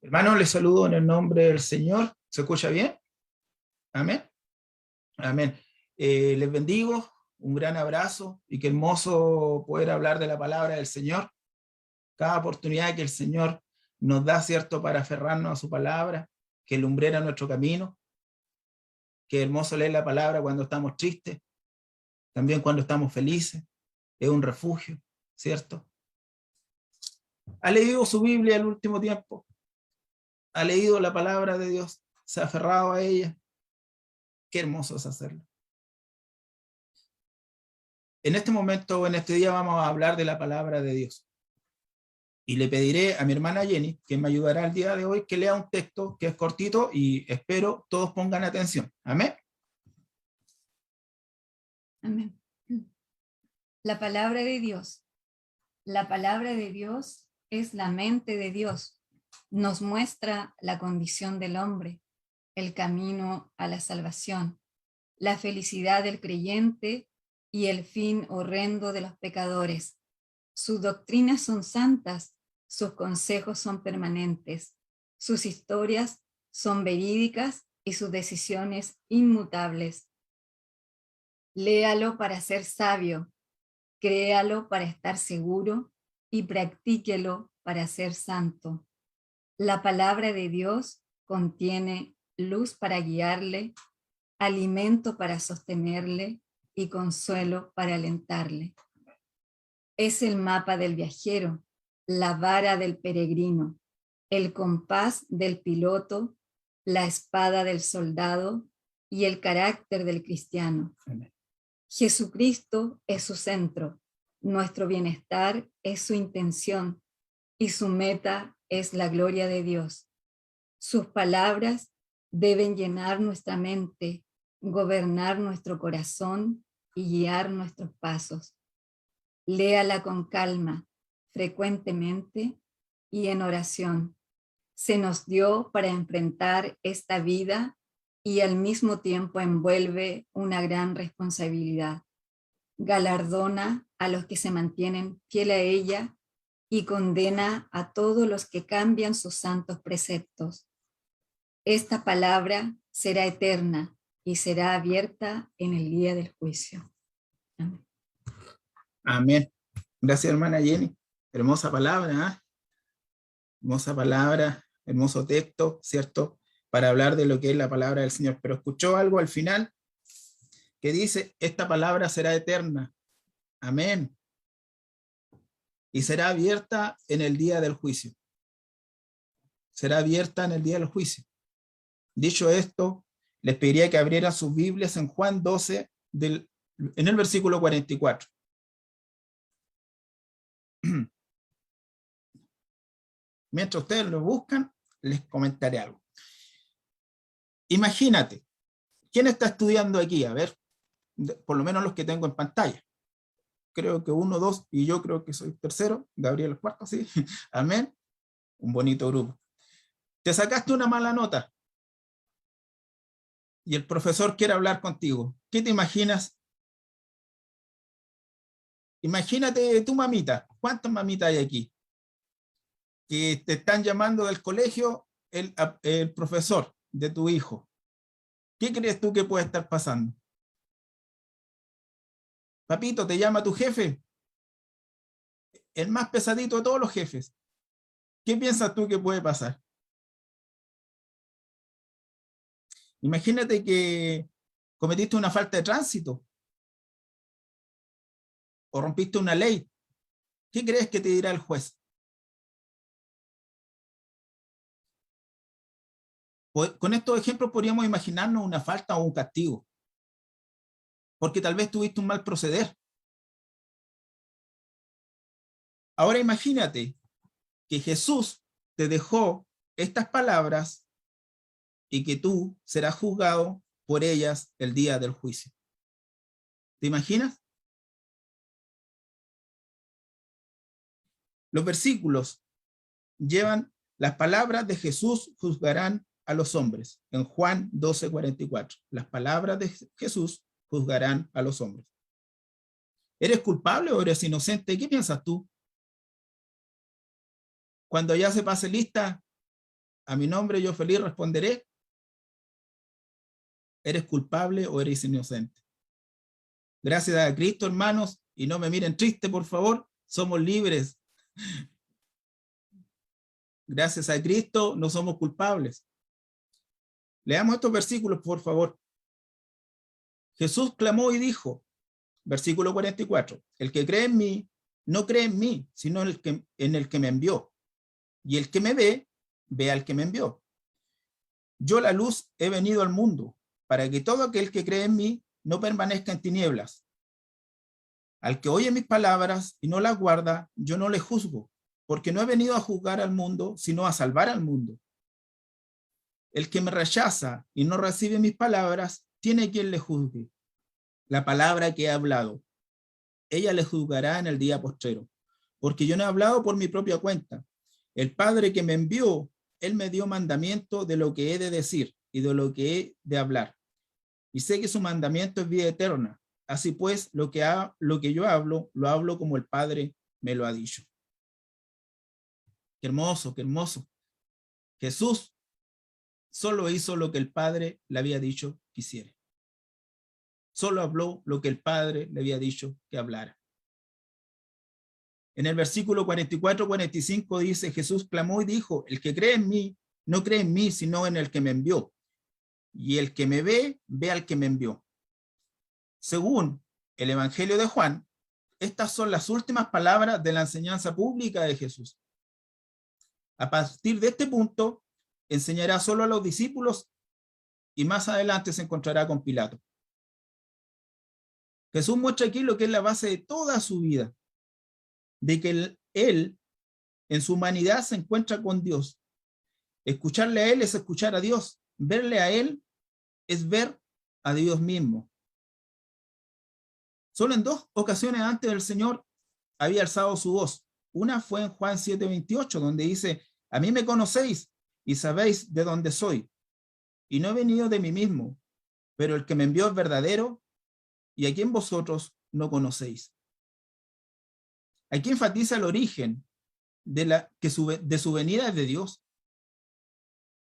Hermanos, les saludo en el nombre del Señor. ¿Se escucha bien? Amén. Amén. Les bendigo, un gran abrazo y qué hermoso poder hablar de la palabra del Señor. Cada oportunidad que el Señor nos da, ¿cierto?, para aferrarnos a su palabra, que lumbrera nuestro camino. Qué hermoso leer la palabra cuando estamos tristes, también cuando estamos felices. Es un refugio, ¿cierto? ¿Ha leído su Biblia el último tiempo? ¿Ha leído la palabra de Dios? ¿Se ha aferrado a ella? Qué hermoso es hacerlo. En este momento, en este día, vamos a hablar de la palabra de Dios. Y le pediré a mi hermana Jenny, que me ayudará el día de hoy, que lea un texto que es cortito y espero todos pongan atención. Amén. Amén. La palabra de Dios. La palabra de Dios es la mente de Dios. Nos muestra la condición del hombre, el camino a la salvación, la felicidad del creyente y el fin horrendo de los pecadores. Sus doctrinas son santas, sus consejos son permanentes, sus historias son verídicas y sus decisiones inmutables. Léalo para ser sabio, créalo para estar seguro y practíquelo para ser santo. La palabra de Dios contiene luz para guiarle, alimento para sostenerle y consuelo para alentarle. Es el mapa del viajero, la vara del peregrino, el compás del piloto, la espada del soldado y el carácter del cristiano. Amén. Jesucristo es su centro, nuestro bienestar es su intención y su meta es la gloria de Dios. Sus palabras deben llenar nuestra mente, gobernar nuestro corazón y guiar nuestros pasos. Léala con calma, frecuentemente y en oración. Se nos dio para enfrentar esta vida y al mismo tiempo envuelve una gran responsabilidad. Galardona a los que se mantienen fiel a ella y condena a todos los que cambian sus santos preceptos. Esta palabra será eterna y será abierta en el día del juicio. Amén. Amén. Gracias, hermana Jenny. Hermosa palabra, ¿eh? Hermosa palabra, hermoso texto, ¿cierto? Para hablar de lo que es la palabra del Señor. Pero escuchó algo al final que dice, esta palabra será eterna. Amén. Y será abierta en el día del juicio. Será abierta en el día del juicio. Dicho esto, les pediría que abrieran sus Biblias en Juan 12, en el versículo 44. Mientras ustedes lo buscan, les comentaré algo. Imagínate, ¿quién está estudiando aquí? A ver, por lo menos los que tengo en pantalla. Creo que 1, 2, y yo creo que soy tercero, Gabriel el cuarto, sí. Amén. Un bonito grupo. Te sacaste una mala nota y el profesor quiere hablar contigo. ¿Qué te imaginas? Imagínate tu mamita. ¿Cuántas mamitas hay aquí? Que te están llamando del colegio el profesor de tu hijo. ¿Qué crees tú que puede estar pasando? Papito, te llama tu jefe, el más pesadito de todos los jefes. ¿Qué piensas tú que puede pasar? Imagínate que cometiste una falta de tránsito o rompiste una ley. ¿Qué crees que te dirá el juez? Con estos ejemplos podríamos imaginarnos una falta o un castigo, porque tal vez tuviste un mal proceder. Ahora imagínate que Jesús te dejó estas palabras y que tú serás juzgado por ellas el día del juicio. ¿Te imaginas? Los versículos llevan las palabras de Jesús juzgarán a los hombres. En Juan 12:44. Las palabras de Jesús juzgarán a los hombres. ¿Eres culpable o eres inocente? ¿Qué piensas tú? Cuando ya se pase lista a mi nombre yo feliz responderé, ¿eres culpable o eres inocente? Gracias a Cristo, hermanos, y no me miren triste, por favor, somos libres. Gracias a Cristo no somos culpables. Leamos estos versículos, por favor. Jesús clamó y dijo, versículo 44, el que cree en mí, no cree en mí, sino en el que me envió. Y el que me ve, ve al que me envió. Yo, la luz, he venido al mundo, para que todo aquel que cree en mí no permanezca en tinieblas. Al que oye mis palabras y no las guarda, yo no le juzgo, porque no he venido a juzgar al mundo, sino a salvar al mundo. El que me rechaza y no recibe mis palabras, tiene quien le juzgue. La palabra que he hablado, ella le juzgará en el día postrero, porque yo no he hablado por mi propia cuenta. El Padre que me envió, él me dio mandamiento de lo que he de decir y de lo que he de hablar. Y sé que su mandamiento es vida eterna. Así pues, lo que yo hablo, lo hablo como el Padre me lo ha dicho. Qué hermoso, qué hermoso. Jesús solo hizo lo que el Padre le había dicho que hiciera. Solo habló lo que el Padre le había dicho que hablara. En el versículo 44-45 dice, Jesús clamó y dijo, el que cree en mí, no cree en mí, sino en el que me envió. Y el que me ve, ve al que me envió. Según el Evangelio de Juan, estas son las últimas palabras de la enseñanza pública de Jesús. A partir de este punto, enseñará solo a los discípulos y más adelante se encontrará con Pilato. Jesús muestra aquí lo que es la base de toda su vida, de que él en su humanidad se encuentra con Dios. Escucharle a él es escuchar a Dios. Verle a él es ver a Dios mismo. Solo en 2 ocasiones antes del Señor había alzado su voz. Una fue en Juan 7:28, donde dice, a mí me conocéis y sabéis de dónde soy. Y no he venido de mí mismo, pero el que me envió es verdadero y a quien vosotros no conocéis. Aquí enfatiza el origen de su venida es de Dios.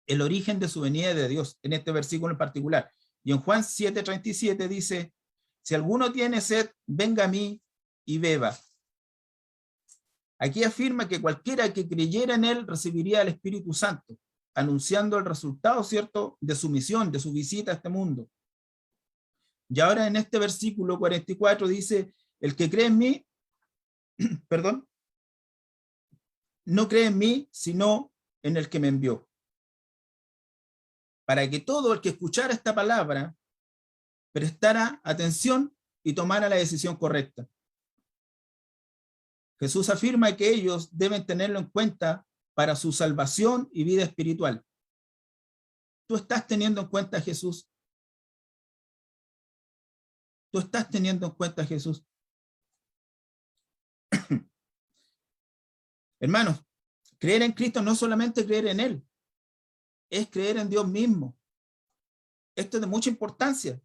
El origen de su venida es de Dios, en este versículo en particular. Y en Juan 7:37 dice, si alguno tiene sed, venga a mí y beba. Aquí afirma que cualquiera que creyera en él recibiría el Espíritu Santo, anunciando el resultado, ¿cierto?, de su misión, de su visita a este mundo. Y ahora en este versículo 44 dice, el que cree en mí, perdón, no cree en mí, sino en el que me envió. Para que todo el que escuchara esta palabra prestara atención y tomara la decisión correcta. Jesús afirma que ellos deben tenerlo en cuenta para su salvación y vida espiritual. ¿Tú estás teniendo en cuenta a Jesús? ¿Tú estás teniendo en cuenta a Jesús? Hermanos, creer en Cristo no es solamente creer en Él, es creer en Dios mismo. Esto es de mucha importancia.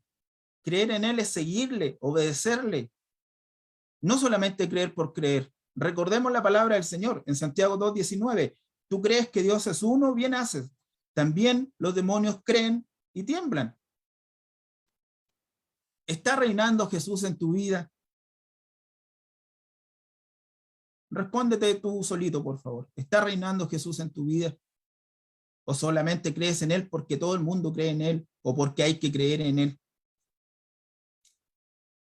Creer en Él es seguirle, obedecerle. No solamente creer por creer. Recordemos la palabra del Señor en Santiago 2:19. Tú crees que Dios es uno, bien haces. También los demonios creen y tiemblan. ¿Está reinando Jesús en tu vida? Respóndete tú solito, por favor. ¿Está reinando Jesús en tu vida? ¿O solamente crees en Él porque todo el mundo cree en Él o porque hay que creer en Él?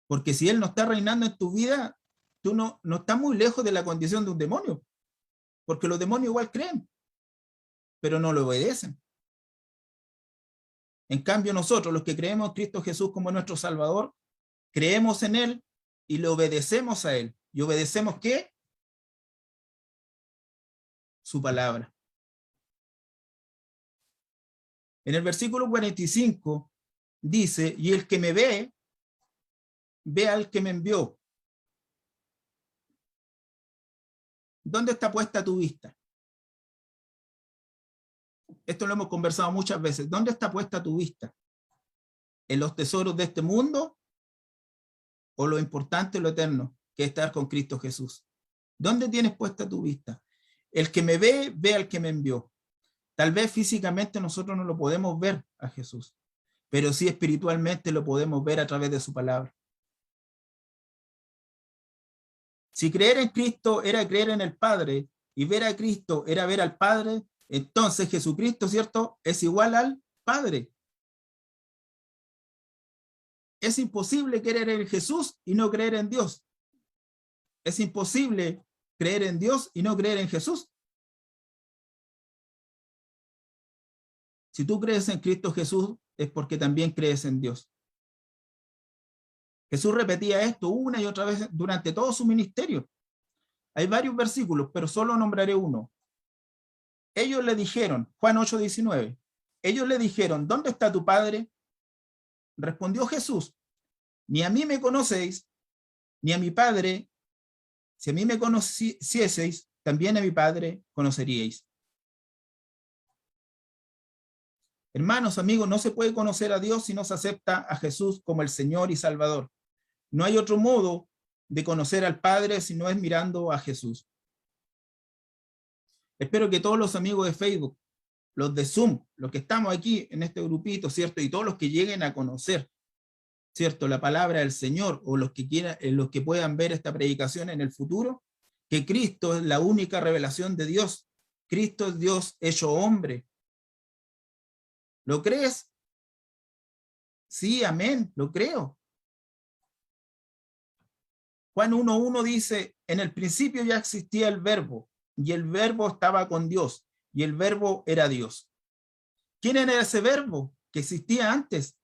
Porque si Él no está reinando en tu vida, tú no estás muy lejos de la condición de un demonio. Porque los demonios igual creen, pero no lo obedecen. En cambio, nosotros, los que creemos en Cristo Jesús como nuestro Salvador, creemos en Él y le obedecemos a Él. ¿Y obedecemos qué? Su palabra. En el versículo 45 dice, y el que me ve, ve al que me envió. ¿Dónde está puesta tu vista? Esto lo hemos conversado muchas veces. ¿Dónde está puesta tu vista? ¿En los tesoros de este mundo? ¿O lo importante, lo eterno, que es estar con Cristo Jesús? ¿Dónde tienes puesta tu vista? El que me ve, ve al que me envió. Tal vez físicamente nosotros no lo podemos ver a Jesús, pero sí espiritualmente lo podemos ver a través de su palabra. Si creer en Cristo era creer en el Padre y ver a Cristo era ver al Padre, entonces Jesucristo, ¿cierto?, es igual al Padre. Es imposible creer en Jesús y no creer en Dios. Es imposible creer en Dios y no creer en Jesús. Si tú crees en Cristo Jesús, es porque también crees en Dios. Jesús repetía esto una y otra vez durante todo su ministerio. Hay varios versículos, pero solo nombraré uno. Ellos le dijeron, Juan 8:19, ellos le dijeron, ¿dónde está tu Padre? Respondió Jesús, ni a mí me conocéis, ni a mi Padre. Si a mí me conocieseis, también a mi Padre conoceríais. Hermanos, amigos, no se puede conocer a Dios si no se acepta a Jesús como el Señor y Salvador. No hay otro modo de conocer al Padre si no es mirando a Jesús. Espero que todos los amigos de Facebook, los de Zoom, los que estamos aquí en este grupito, ¿cierto? Y todos los que lleguen a conocer, ¿cierto?, la palabra del Señor, o los que quieran, los que puedan ver esta predicación en el futuro, que Cristo es la única revelación de Dios. Cristo es Dios hecho hombre. ¿Lo crees? Sí, amén, lo creo. Juan 1:1 dice, en el principio ya existía el verbo, y el verbo estaba con Dios, y el verbo era Dios. ¿Quién era ese verbo que existía antes?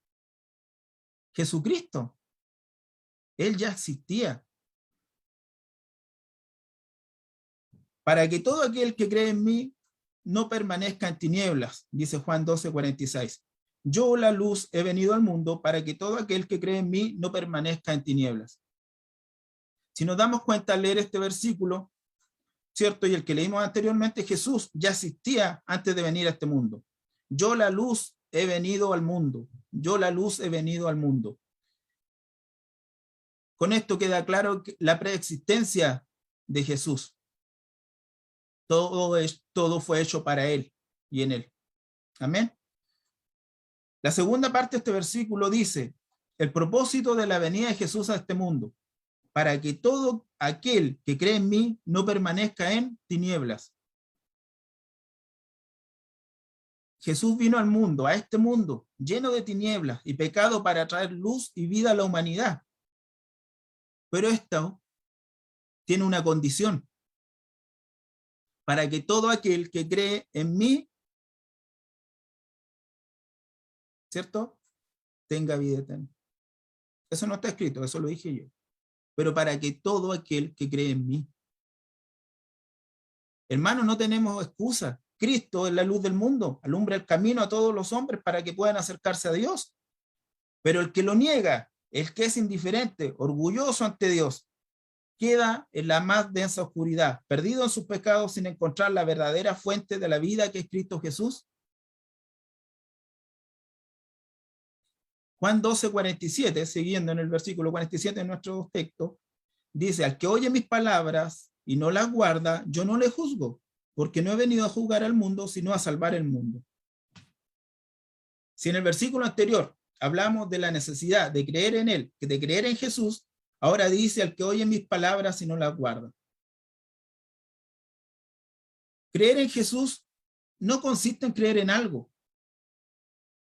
Jesucristo. Él ya existía. Para que todo aquel que cree en mí no permanezca en tinieblas, dice Juan 12:46. Yo, la luz, he venido al mundo para que todo aquel que cree en mí no permanezca en tinieblas. Si nos damos cuenta al leer este versículo, ¿cierto? Y el que leímos anteriormente, Jesús ya existía antes de venir a este mundo. Yo, la luz, he venido al mundo. Yo, la luz, he venido al mundo. Con esto queda claro la preexistencia de Jesús. Todo fue hecho para él y en él. Amén. La segunda parte de este versículo dice, el propósito de la venida de Jesús a este mundo, para que todo aquel que cree en mí no permanezca en tinieblas. Jesús vino al mundo, a este mundo, lleno de tinieblas y pecado, para traer luz y vida a la humanidad. Pero esto tiene una condición, para que todo aquel que cree en mí, ¿cierto?, tenga vida eterna. Eso no está escrito, eso lo dije yo. Pero para que todo aquel que cree en mí. Hermanos, no tenemos excusa. Cristo es la luz del mundo, alumbra el camino a todos los hombres para que puedan acercarse a Dios. Pero el que lo niega, el que es indiferente, orgulloso ante Dios, queda en la más densa oscuridad, perdido en sus pecados sin encontrar la verdadera fuente de la vida que es Cristo Jesús. Juan 12:47, siguiendo en el versículo 47 de nuestro texto, dice, al que oye mis palabras y no las guarda, yo no le juzgo, porque no he venido a juzgar al mundo, sino a salvar el mundo. Si en el versículo anterior hablamos de la necesidad de creer en él, de creer en Jesús, ahora dice al que oye mis palabras y no las guarda. Creer en Jesús no consiste en creer en algo,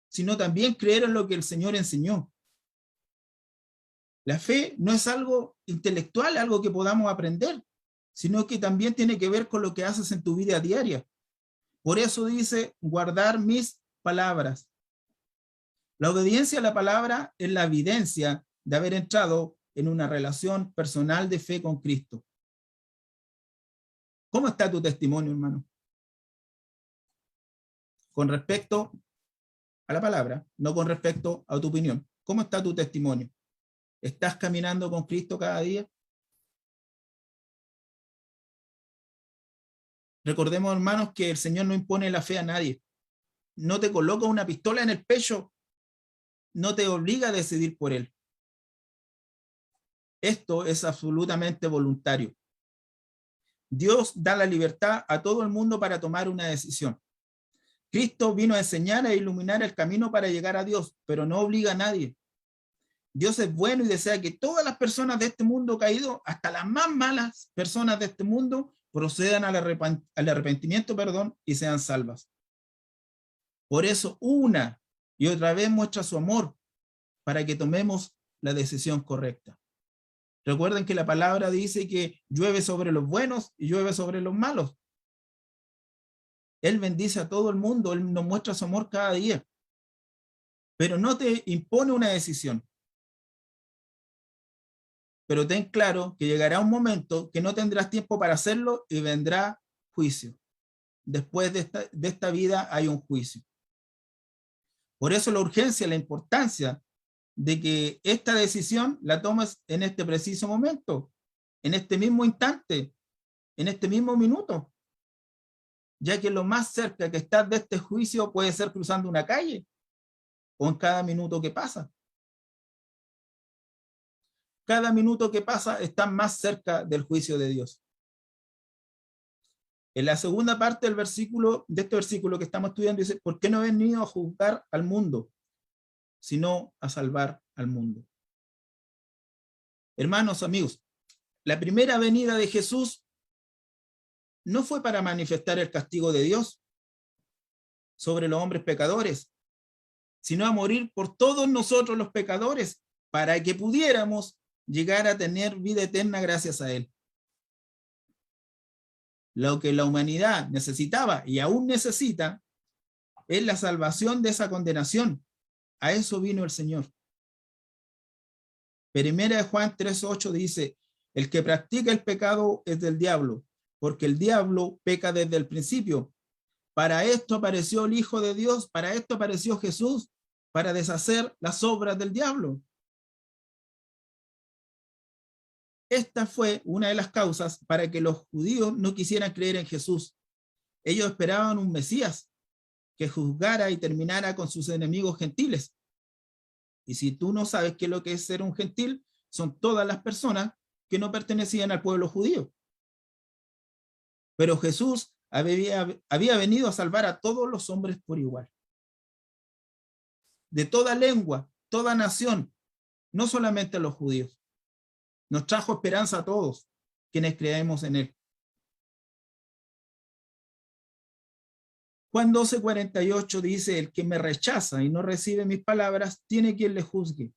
sino también creer en lo que el Señor enseñó. La fe no es algo intelectual, algo que podamos aprender, sino que también tiene que ver con lo que haces en tu vida diaria. Por eso dice, guardar mis palabras. La obediencia a la palabra es la evidencia de haber entrado en una relación personal de fe con Cristo. ¿Cómo está tu testimonio, hermano? Con respecto a la palabra, no con respecto a tu opinión. ¿Cómo está tu testimonio? ¿Estás caminando con Cristo cada día? Recordemos, hermanos, que el Señor no impone la fe a nadie. No te coloca una pistola en el pecho, no te obliga a decidir por Él. Esto es absolutamente voluntario. Dios da la libertad a todo el mundo para tomar una decisión. Cristo vino a enseñar e iluminar el camino para llegar a Dios, pero no obliga a nadie. Dios es bueno y desea que todas las personas de este mundo caído, hasta las más malas personas de este mundo, procedan al arrepentimiento, y sean salvas. Por eso, una y otra vez muestra su amor para que tomemos la decisión correcta. Recuerden que la palabra dice que llueve sobre los buenos y llueve sobre los malos. Él bendice a todo el mundo, Él nos muestra su amor cada día, pero no te impone una decisión. Pero ten claro que llegará un momento que no tendrás tiempo para hacerlo y vendrá juicio. Después de esta vida hay un juicio. Por eso la urgencia, la importancia de que esta decisión la tomes en este preciso momento, en este mismo instante, en este mismo minuto, ya que lo más cerca que estás de este juicio puede ser cruzando una calle o en cada minuto que pasa. Cada minuto que pasa estás más cerca del juicio de Dios. En la segunda parte del versículo, de este versículo que estamos estudiando, dice, ¿por qué no he venido a juzgar al mundo, sino a salvar al mundo? Hermanos, amigos, la primera venida de Jesús no fue para manifestar el castigo de Dios sobre los hombres pecadores, sino a morir por todos nosotros los pecadores, para que pudiéramos llegar a tener vida eterna gracias a Él. Lo que la humanidad necesitaba y aún necesita es la salvación de esa condenación. A eso vino el Señor. Primera de Juan 3:8 dice, el que practica el pecado es del diablo, porque el diablo peca desde el principio. Para esto apareció el Hijo de Dios, para esto apareció Jesús, para deshacer las obras del diablo. Esta fue una de las causas para que los judíos no quisieran creer en Jesús. Ellos esperaban un Mesías que juzgara y terminara con sus enemigos gentiles. Y si tú no sabes qué es lo que es ser un gentil, son todas las personas que no pertenecían al pueblo judío. Pero Jesús había venido a salvar a todos los hombres por igual. De toda lengua, toda nación, no solamente a los judíos. Nos trajo esperanza a todos quienes creemos en Él. Juan 12:48 dice, el que me rechaza y no recibe mis palabras, tiene quien le juzgue.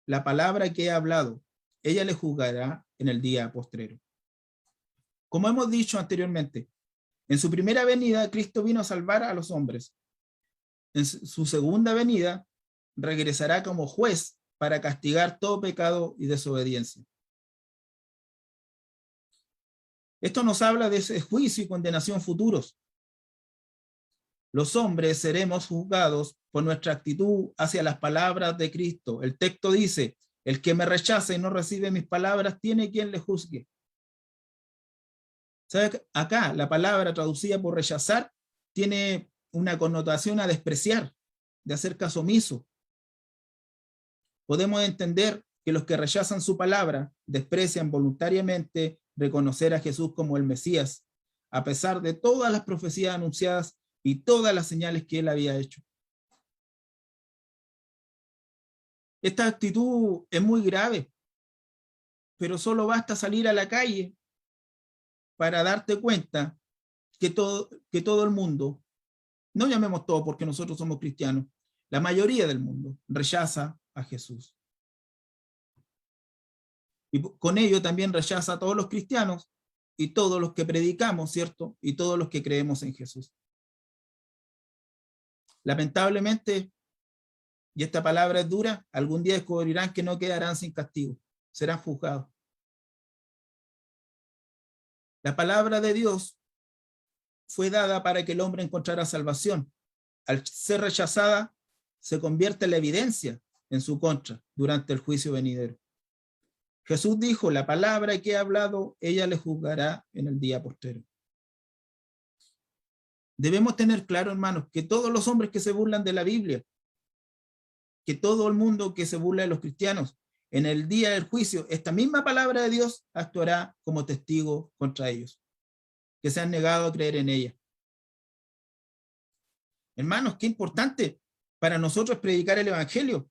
La palabra que he hablado, ella le juzgará en el día postrero. Como hemos dicho anteriormente, en su primera venida, Cristo vino a salvar a los hombres. En su segunda venida, regresará como juez para castigar todo pecado y desobediencia. Esto nos habla de ese juicio y condenación futuros. Los hombres seremos juzgados por nuestra actitud hacia las palabras de Cristo. El texto dice, el que me rechaza y no recibe mis palabras, tiene quien le juzgue. ¿Sabe? Acá la palabra traducida por rechazar tiene una connotación a despreciar, de hacer caso omiso. Podemos entender que los que rechazan su palabra desprecian voluntariamente reconocer a Jesús como el Mesías, a pesar de todas las profecías anunciadas y todas las señales que él había hecho. Esta actitud es muy grave, pero solo basta salir a la calle para darte cuenta que todo el mundo, no llamemos todo porque nosotros somos cristianos, la mayoría del mundo rechaza a Jesús. Y con ello también rechaza a todos los cristianos y todos los que predicamos, ¿cierto? Y todos los que creemos en Jesús. Lamentablemente, y esta palabra es dura, algún día descubrirán que no quedarán sin castigo, serán juzgados. La palabra de Dios fue dada para que el hombre encontrara salvación. Al ser rechazada, se convierte en la evidencia en su contra durante el juicio venidero. Jesús dijo, la palabra que he hablado, ella le juzgará en el día postrero. Debemos tener claro, hermanos, que todos los hombres que se burlan de la Biblia, que todo el mundo que se burla de los cristianos, en el día del juicio, esta misma palabra de Dios actuará como testigo contra ellos, que se han negado a creer en ella. Hermanos, qué importante para nosotros predicar el evangelio.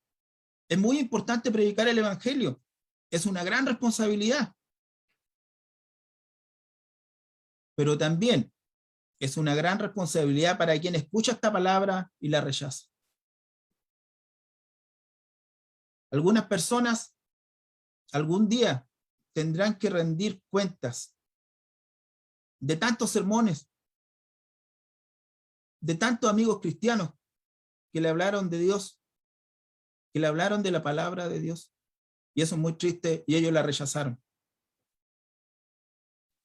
Es muy importante predicar el evangelio. Es una gran responsabilidad. Pero también es una gran responsabilidad para quien escucha esta palabra y la rechaza. Algunas personas algún día tendrán que rendir cuentas de tantos sermones, de tantos amigos cristianos que le hablaron de Dios, que le hablaron de la palabra de Dios. Y eso es muy triste y ellos la rechazaron.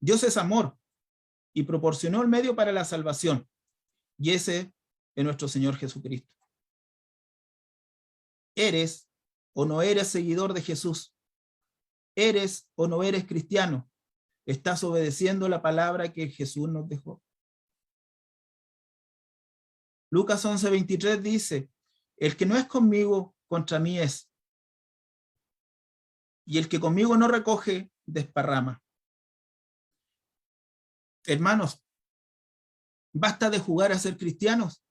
Dios es amor y proporcionó el medio para la salvación. Y ese es nuestro Señor Jesucristo. ¿Eres o no eres seguidor de Jesús? ¿Eres o no eres cristiano? ¿Estás obedeciendo la palabra que Jesús nos dejó? Lucas 11:23 dice, el que no es conmigo, contra mí es. Y el que conmigo no recoge, desparrama. Hermanos, basta de jugar a ser cristianos.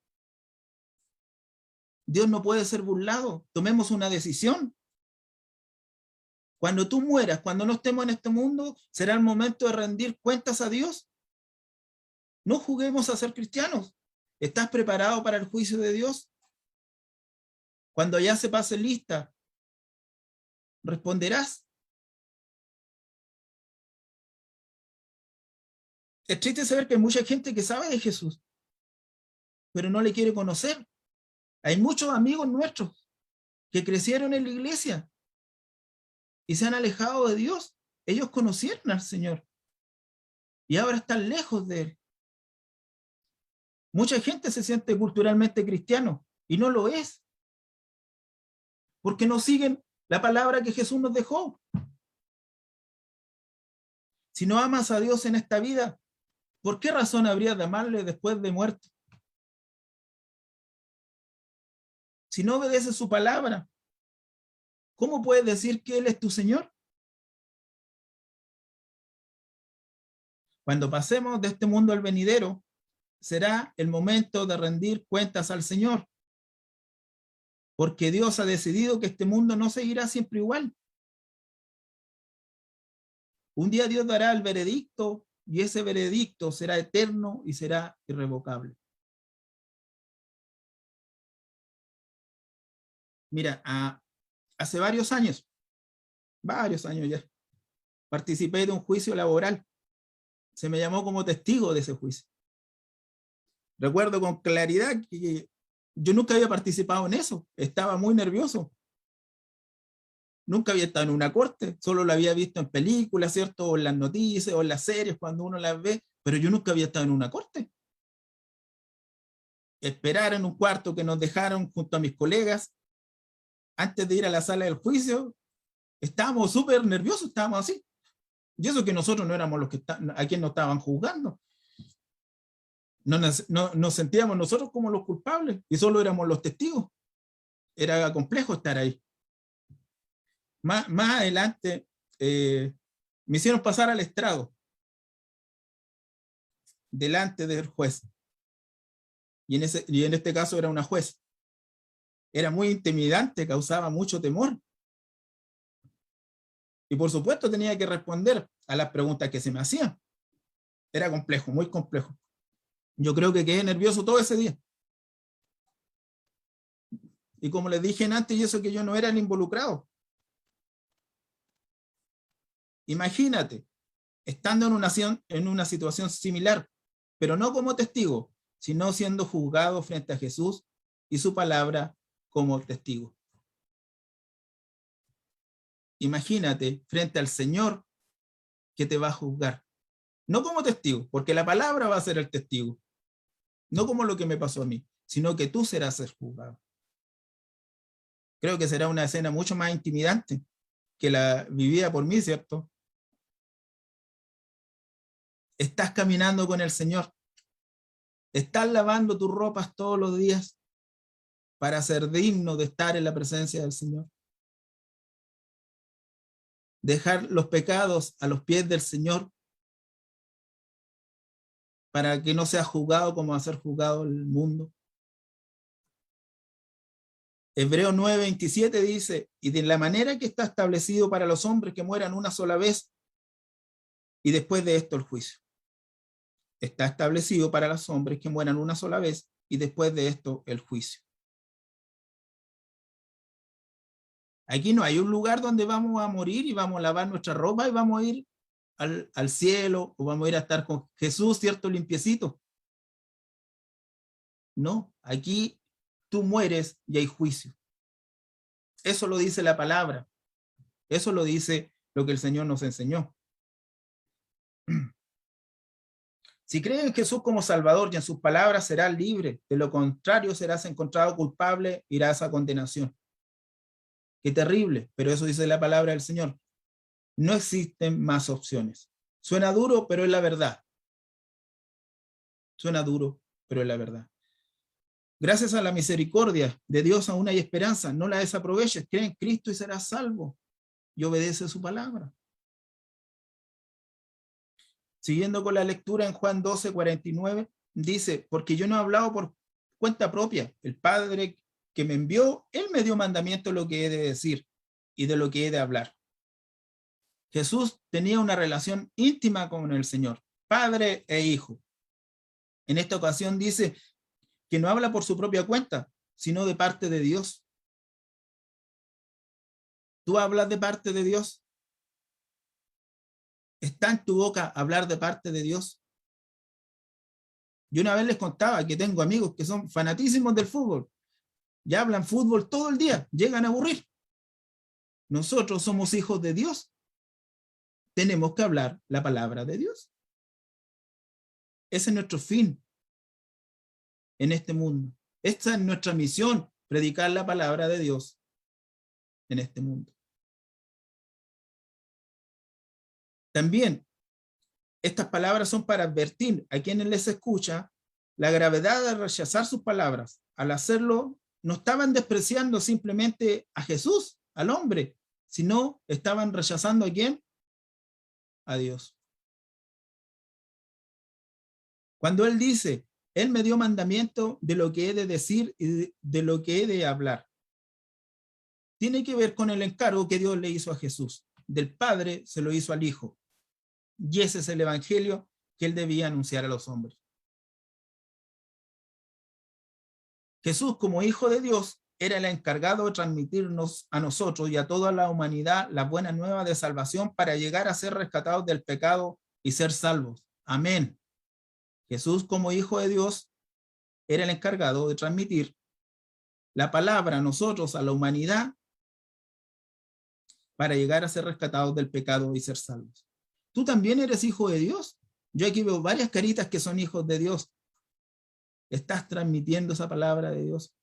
Dios no puede ser burlado. Tomemos una decisión. Cuando tú mueras, cuando no estemos en este mundo, será el momento de rendir cuentas a Dios. No juguemos a ser cristianos. ¿Estás preparado para el juicio de Dios? Cuando ya se pase lista, responderás. Es triste saber que hay mucha gente que sabe de Jesús, pero no le quiere conocer. Hay muchos amigos nuestros que crecieron en la iglesia y se han alejado de Dios. Ellos conocieron al Señor y ahora están lejos de Él. Mucha gente se siente culturalmente cristiano y no lo es, porque no siguen la palabra que Jesús nos dejó. Si no amas a Dios en esta vida, ¿por qué razón habrías de amarle después de muerto? Si no obedeces su palabra, ¿cómo puedes decir que Él es tu Señor? Cuando pasemos de este mundo al venidero, será el momento de rendir cuentas al Señor, porque Dios ha decidido que este mundo no seguirá siempre igual. Un día Dios dará el veredicto y ese veredicto será eterno y será irrevocable. Mira, hace varios años ya, participé de un juicio laboral. Se me llamó como testigo de ese juicio. Recuerdo con claridad que yo nunca había participado en eso. Estaba muy nervioso. Nunca había estado en una corte, solo lo había visto en películas, ¿cierto? O en las noticias, o en las series, cuando uno las ve, pero yo nunca había estado en una corte. Esperar en un cuarto que nos dejaron junto a mis colegas, antes de ir a la sala del juicio, estábamos súper nerviosos, estábamos así. Y eso que nosotros no éramos los que a quien nos estaban juzgando. No nos sentíamos nosotros como los culpables y solo éramos los testigos. Era complejo estar ahí. Más adelante me hicieron pasar al estrado delante del juez. Y en este caso era una juez. Era muy intimidante, causaba mucho temor. Y por supuesto tenía que responder a las preguntas que se me hacían. Era complejo, muy complejo. Yo creo que quedé nervioso todo ese día. Y como les dije antes, y eso que yo no era el involucrado. Imagínate, estando en una situación similar, pero no como testigo, sino siendo juzgado frente a Jesús y su palabra como testigo. Imagínate frente al Señor que te va a juzgar. No como testigo, porque la palabra va a ser el testigo. No como lo que me pasó a mí, sino que tú serás el juzgado. Creo que será una escena mucho más intimidante que la vivida por mí, ¿cierto? Estás caminando con el Señor. Estás lavando tus ropas todos los días para ser digno de estar en la presencia del Señor. Dejar los pecados a los pies del Señor para que no sea juzgado como va a ser juzgado el mundo. Hebreos 9:27 dice, y de la manera que está establecido para los hombres que mueran una sola vez, y después de esto el juicio. Está establecido para los hombres que mueran una sola vez, y después de esto el juicio. Aquí no hay un lugar donde vamos a morir y vamos a lavar nuestra ropa y vamos a ir al cielo, o vamos a ir a estar con Jesús, ¿cierto? Limpiecito. No, aquí tú mueres y hay juicio. Eso lo dice la palabra. Eso lo dice lo que el Señor nos enseñó. Si crees en Jesús como Salvador y en sus palabras, serás libre. De lo contrario, serás encontrado culpable, irás a condenación. Qué terrible, pero eso dice la palabra del Señor. No existen más opciones. Suena duro, pero es la verdad. Suena duro, pero es la verdad. Gracias a la misericordia de Dios aún hay esperanza. No la desaproveches. Cree en Cristo y serás salvo. Y obedece su palabra. Siguiendo con la lectura en Juan 12:49, dice, porque yo no he hablado por cuenta propia. El Padre que me envió, Él me dio mandamiento de lo que he de decir y de lo que he de hablar. Jesús tenía una relación íntima con el Señor, Padre e Hijo. En esta ocasión dice que no habla por su propia cuenta, sino de parte de Dios. ¿Tú hablas de parte de Dios? ¿Está en tu boca hablar de parte de Dios? Yo una vez les contaba que tengo amigos que son fanatísimos del fútbol. Ya hablan fútbol todo el día, llegan a aburrir. Nosotros somos hijos de Dios. Tenemos que hablar la palabra de Dios. Ese es nuestro fin en este mundo. Esta es nuestra misión, predicar la palabra de Dios en este mundo. También, estas palabras son para advertir a quienes les escucha la gravedad de rechazar sus palabras. Al hacerlo, no estaban despreciando simplemente a Jesús, al hombre, sino estaban rechazando ¿a quién? A Dios. Cuando Él dice, Él me dio mandamiento de lo que he de decir y de lo que he de hablar, tiene que ver con el encargo que Dios le hizo a Jesús. Del Padre se lo hizo al Hijo. Y ese es el evangelio que Él debía anunciar a los hombres. Jesús, como Hijo de Dios, era el encargado de transmitirnos a nosotros y a toda la humanidad la buena nueva de salvación para llegar a ser rescatados del pecado y ser salvos. Amén. Jesús, como Hijo de Dios, era el encargado de transmitir la palabra a nosotros, a la humanidad, para llegar a ser rescatados del pecado y ser salvos. Tú también eres hijo de Dios. Yo aquí veo varias caritas que son hijos de Dios. Estás transmitiendo esa palabra de Dios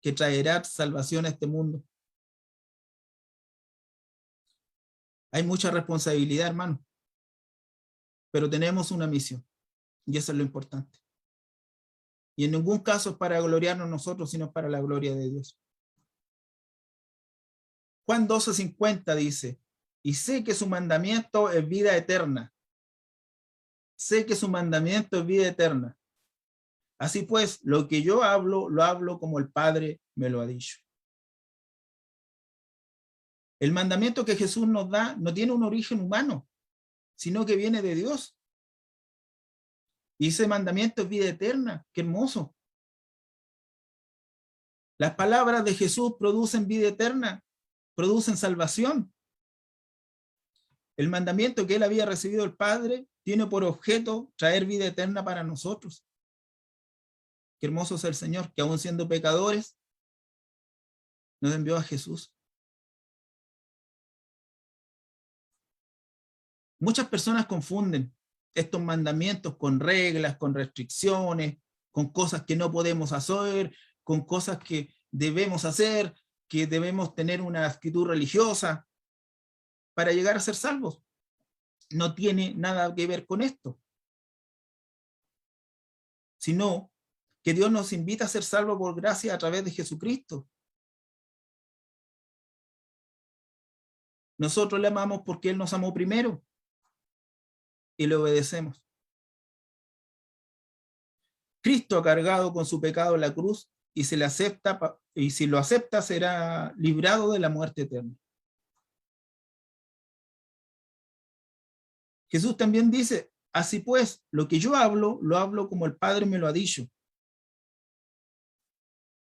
que traerá salvación a este mundo. Hay mucha responsabilidad, hermano, pero tenemos una misión y eso es lo importante. Y en ningún caso es para gloriarnos nosotros, sino para la gloria de Dios. Juan 12:50 dice, y sé que su mandamiento es vida eterna. Sé que su mandamiento es vida eterna. Así pues, lo que yo hablo, lo hablo como el Padre me lo ha dicho. El mandamiento que Jesús nos da no tiene un origen humano, sino que viene de Dios. Y ese mandamiento es vida eterna. ¡Qué hermoso! Las palabras de Jesús producen vida eterna, producen salvación. El mandamiento que él había recibido del Padre tiene por objeto traer vida eterna para nosotros. Qué hermoso es el Señor, que aún siendo pecadores, nos envió a Jesús. Muchas personas confunden estos mandamientos con reglas, con restricciones, con cosas que no podemos hacer, con cosas que debemos hacer, que debemos tener una actitud religiosa para llegar a ser salvos. No tiene nada que ver con esto, sino que Dios nos invita a ser salvos por gracia a través de Jesucristo. Nosotros le amamos porque Él nos amó primero y le obedecemos. Cristo ha cargado con su pecado en la cruz y si lo acepta será librado de la muerte eterna. Jesús también dice, así pues, lo que yo hablo, lo hablo como el Padre me lo ha dicho.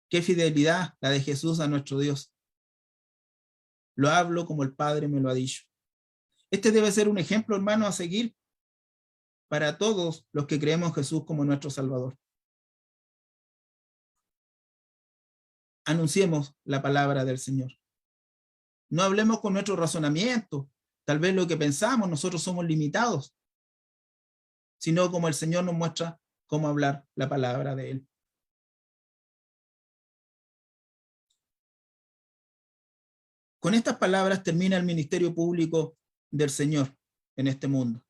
Qué fidelidad la de Jesús a nuestro Dios. Lo hablo como el Padre me lo ha dicho. Este debe ser un ejemplo, hermano, a seguir para todos los que creemos en Jesús como nuestro Salvador. Anunciemos la palabra del Señor. No hablemos con nuestro razonamiento, tal vez lo que pensamos, nosotros somos limitados, sino como el Señor nos muestra cómo hablar la palabra de Él. Con estas palabras termina el ministerio público del Señor en este mundo.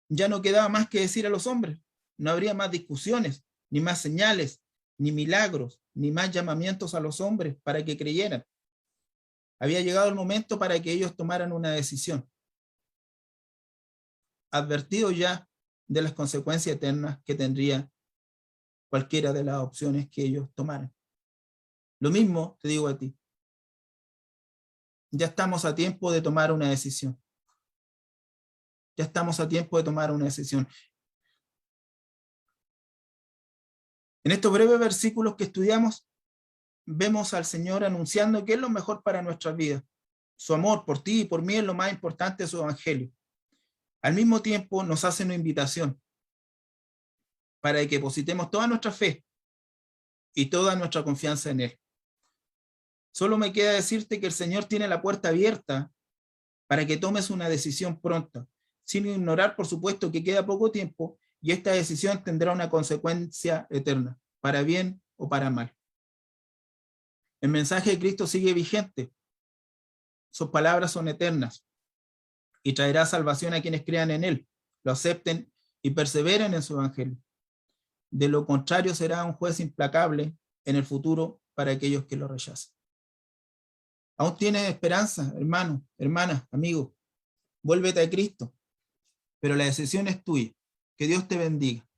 Ya no quedaba más que decir a los hombres, no habría más discusiones, ni más señales, ni milagros, ni más llamamientos a los hombres para que creyeran. Había llegado el momento para que ellos tomaran una decisión, advertido ya de las consecuencias eternas que tendría cualquiera de las opciones que ellos tomaran. Lo mismo te digo a ti. Ya estamos a tiempo de tomar una decisión. Ya estamos a tiempo de tomar una decisión. En estos breves versículos que estudiamos, vemos al Señor anunciando que es lo mejor para nuestras vidas. Su amor por ti y por mí es lo más importante de su evangelio. Al mismo tiempo nos hace una invitación para que depositemos toda nuestra fe y toda nuestra confianza en Él. Solo me queda decirte que el Señor tiene la puerta abierta para que tomes una decisión pronta, sin ignorar, por supuesto, que queda poco tiempo y esta decisión tendrá una consecuencia eterna, para bien o para mal. El mensaje de Cristo sigue vigente. Sus palabras son eternas y traerá salvación a quienes crean en Él, lo acepten y perseveren en su evangelio. De lo contrario, será un juez implacable en el futuro para aquellos que lo rechazan. Aún tienes esperanza, hermano, hermana, amigo. Vuélvete a Cristo, pero la decisión es tuya. Que Dios te bendiga.